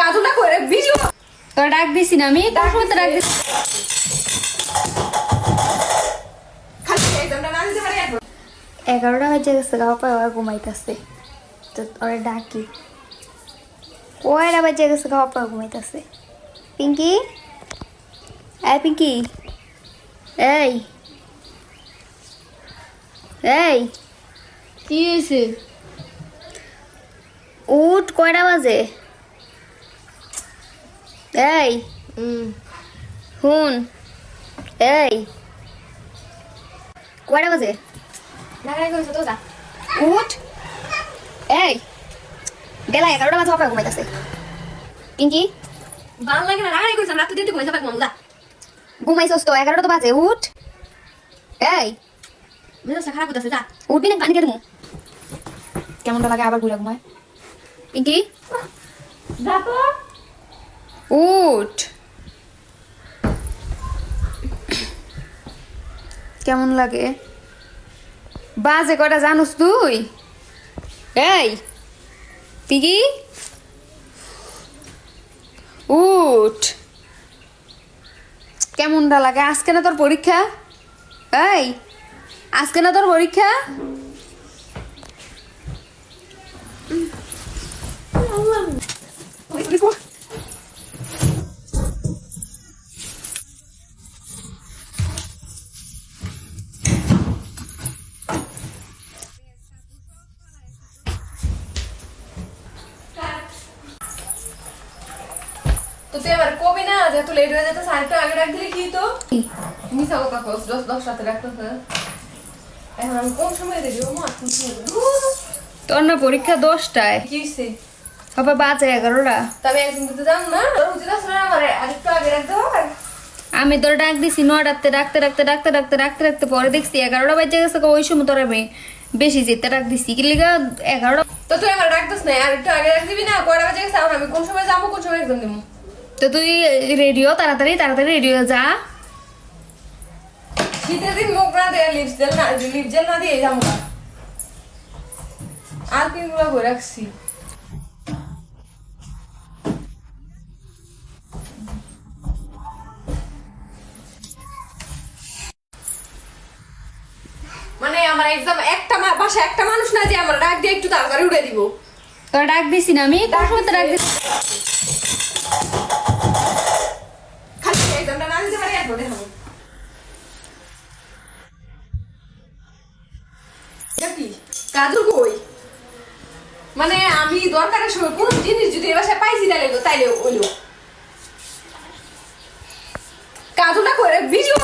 কাজুটা করে ভিডিও তোর ডাক দিছি না আমি তোর সময় তো ডাক দিছি। খালি এক্সামটা না দিতে পারি এখন 11টা বাজে গেছে গা পায় ওরা ঘুমাইতেছে তো ওরা ডাকি কয়টা বাজে গেছে গা পায় ঘুমাইতেছে পিঙ্কি এই পিঙ্কি এই এই কি হয়েছে? উঠ কয়টা বাজে এই হুন এই কয়টা বাজে নাগাই কইছো তো যা। উঠ এই বেলা 11টা বাজে অপেক্ষা ঘুমাইতেছে পিঙ্কি ভালো লাগে না, নাগাই কইছো রাতে দিতে কইছো পাক মামুদা। ঘুমাইছস তো 11টা তো বাজে উঠ এই মেজাজটা খারাপ হইতাছে যা। উঠবি না পানি খেয়ে দেবো কেমনটা লাগে আবার ঘুরে ঘুমায় পিঙ্কি যা তো। উঠ কেমন লাগে বাজে কটা জানোস তুই এই পিঙ্কি উঠ কেমনটা লাগে আজকে না তোর পরীক্ষা এই আজকে না তোর পরীক্ষা তো তুই আমার কবি না যে তুই লেট হয়ে যেত সাড়ে আগে ডাক দিলে কি তো মিশা কথা কস 10 রাতে রাখতে এখন আমি কোন সময় দেবি ও মা কোন সময় দেবো তোর না পরীক্ষা 10টায় কি হইছে বাবা বাজে 11টা তবে একদিন দিতে যাও না তোর উচিত আছে না আমার আরেকটু আগে রাখতে হবে আমি তোর ডাক দিছি 9টাতে রাখতে পরে দেখছি 11টা বাজে গেছে ওই সময় তোর আমি বেশি যেতে ডাক দিছি কি লিগা 11টা তো তুই আমার ডাকতেছ না আর একটু আগে রাখ দিবি না কয়টা বাজে গেছে এখন আমি কোন সময় যাবো কোন সময় এক্সাম দেবো তো তুই রেডিও তাড়াতাড়ি রেডিও যা শীতের দিন মুখ না দিয়ে লিপ জেল না দিয়ে যাবো না আর কিনগুলো করে রাখছি মানে আমার এক্সাম একটা বাসা একটা মানুষ না যে আমার ডাক দিয়ে একটু তাড়াতাড়ি উঠে দিব তোর ডাক দিছি না আমি তোর সময় তো ডাক দিছি খালি এক্সামটা না দিতে পারি এরপর দেখাবো এটা কি কাজুর কই মানে আমি দরকারের সময় কোনো জিনিস যদি এ বাসায় পাইছি তাইলে ওইলো কাজুটা করে ভিডিও